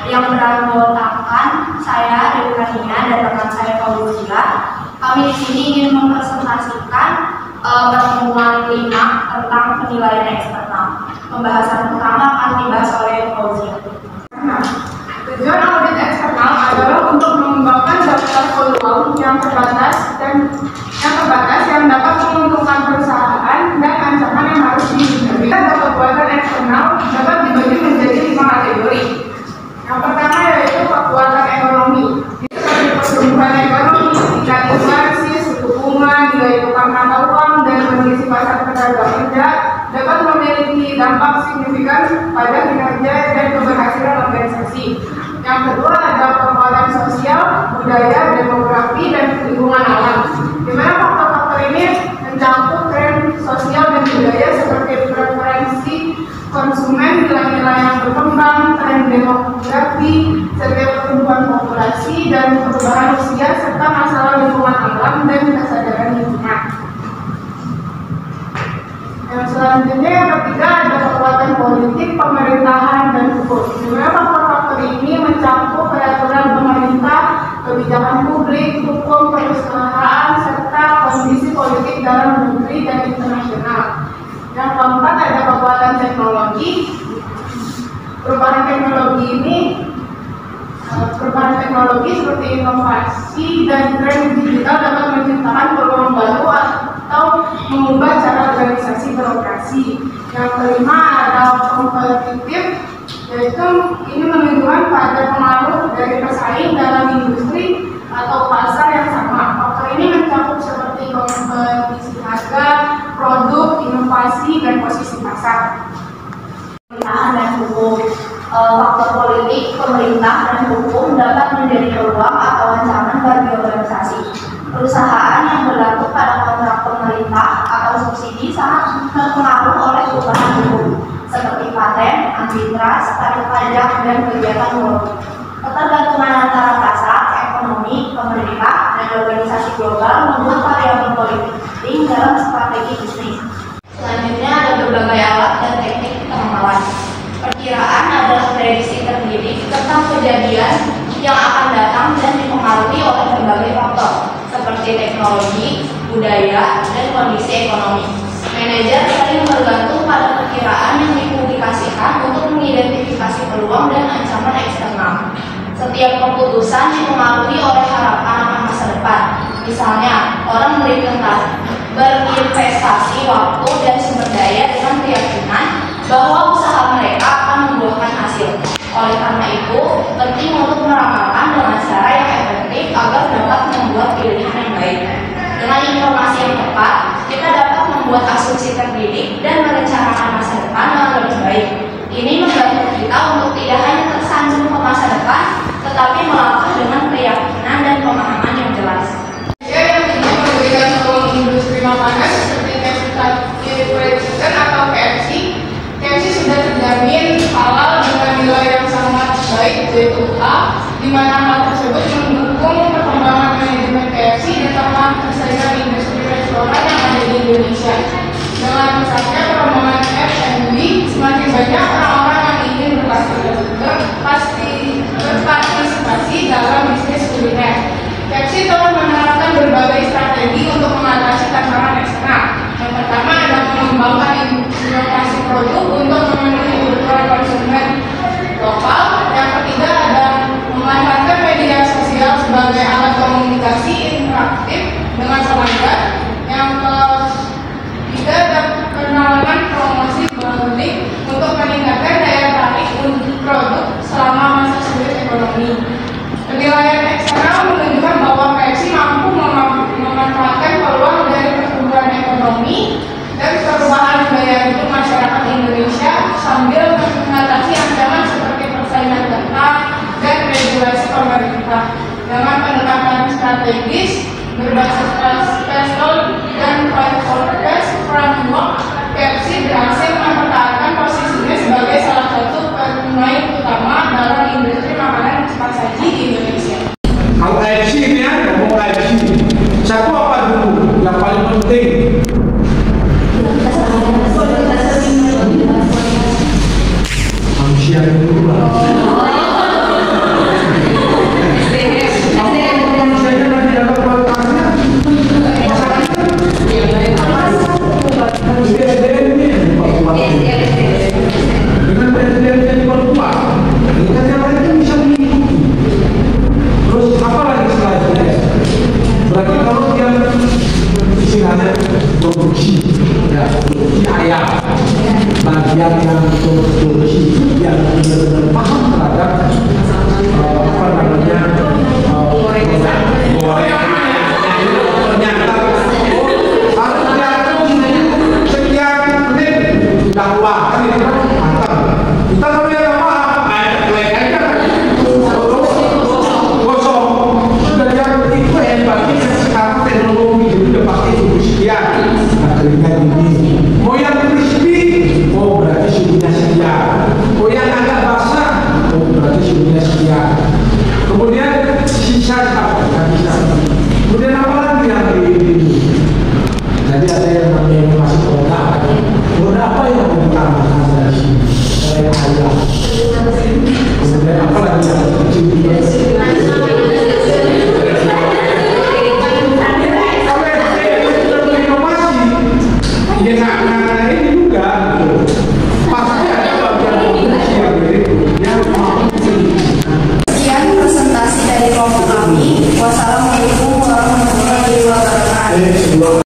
yang beranggotakan saya, Revania, dan rekan saya Paulina. Kami di sini ingin mempresentasikan pertemuan 5 tentang penilaian eksternal. Pembahasan pertama akan dibahas oleh Paulina. Tujuan audit eksternal adalah untuk mengembangkan daftar peluang yang terbatas yang dapat menguntungkan perusahaan dan ancaman yang harus dihindari. Data kekuatan eksternal dapat dibagi menjadi 5 kategori. Yang pertama yaitu kekuatan ekonomi, seperti pertumbuhan ekonomi, tingkat inflasi, suku bunga, nilai tukar mata uang, dan kondisi pasar tenaga kerja dapat memiliki dampak signifikan pada kinerja dan keberhasilan organisasi. Yang kedua ada kekuatan sosial, budaya, demografi, dan lingkungan alam, di mana faktor-faktor ini mencakup tren sosial dan budaya seperti preferensi konsumen, nilai-nilai yang berkembang, tren demografi, serta pertumbuhan populasi dan perubahan usia, serta masalah lingkungan alam dan kesadaran lingkungan. Yang selanjutnya yang ketiga ada kekuatan politik, pemerintahan, dan hukum, di mana faktor-faktor ini mencakup peraturan pemerintah, kebijakan publik, hukum perusahaan, serta kondisi politik dalam negeri dan internasional. Yang keempat ada kekuatan teknologi. Perubahan teknologi seperti inovasi dan tren digital dapat menciptakan peluang baru atau mengubah cara organisasi beroperasi. Yang kelima ada kompetitif, yaitu ini menunjukkan pada pengaruh dari pesaing dalam industri atau pasar yang sama. Faktor ini mencakup seperti kompetisi harga, produk, inovasi, dan posisi pasar. Pemerintahan dan hukum. Faktor politik, pemerintah, dan hukum dapat menjadi peluang atau ancaman bagi organisasi. Perusahaan yang bergantung pada kontrak pemerintah atau subsidi sangat terpengaruh oleh perubahan hukum, seperti paten, antitrust, tarif pajak, dan kegiatan lobby. Ketergantungan antara pasar, ekonomi, pemerintah, dan organisasi global membuat variabel politik penting dalam strategi bisnis. Selanjutnya ada berbagai alat dan teknik pengawalan. Perkiraan adalah prediksi terdidik tentang kejadian yang akan datang dan dipengaruhi oleh berbagai faktor seperti teknologi, budaya, dan kondisi ekonomi. Manajer sering bergantung pada perkiraan yang dipublikasikan untuk mengidentifikasi peluang dan ancaman eksternal. Setiap keputusan dipengaruhi oleh harapan akan masa depan. Misalnya, orang berinvestasi waktu dan sumber daya dengan keyakinan bahwa usaha mereka akan membuahkan hasil. Oleh karena itu, penting untuk meramalkan dengan cara yang efektif agar dapat membuat pilihan yang baik. Dengan informasi yang tepat, kita dapat membuat asumsi terdidik dan merencanakan masa depan dengan lebih baik. Ini membantu kita untuk tidak hanya tersanjung ke masa depan, tetapi melangkah dengan keyakinan dan pemahaman yang jelas. Yang ingin memberikan peluang industri makanan seperti Kentucky Chicken atau KFC sudah terjamin halal dengan nilai yang sangat baik yaitu A, di mana hal tersebut mendukung perkembangan manajemen KFC di tengah persaingan industri restoran yang ada di Indonesia. Dengan pesatnya perkembangan F&B, semakin banyak orang-orang yang ingin berpartisipasi dalam bisnis kuliner. KFC telah menerapkan berbagai strategi untuk mengatasi tantangan eksternal. Yang pertama adalah mengembangkan inovasi produk untuk memenuhi kebutuhan konsumen lokal. Yang ketiga adalah memanfaatkan media sosial sebagai alat komunikasi interaktif dengan pelanggan. Yang ketiga adalah penanaman promosi publik untuk meningkatkan daya tarik untuk produk selama masa sulit ekonomi. Penilaian eksternal menunjukkan bahwa KFC mampu memanfaatkan peluang dari pertumbuhan ekonomi dan perubahan gaya hidup masyarakat Indonesia sambil mengatasi ancaman seperti persaingan ketat dan regulasi pemerintah. Dengan pendekatan strategis berbasis personal dan focus framework, KFC berhasil mempertahankan posisinya sebagai salah satu pemain utama dalam industri makanan cepat saji di Indonesia. Kalau KFC ini ada mau KFC, satu apa dulu yang paling penting? Manusia yang kedua. Kalau manusianya nanti ada kualitasnya, masalahnya SDM ini yang diperkuat. Dengan SDM yang diperkuat, dengan yang lainnya bisa mengikuti. Terus apa lagi selain SDM? Berarti kalau dia istilahnya produksi, ya, produksi ayam, bagian yang produksi yang benar-benar paham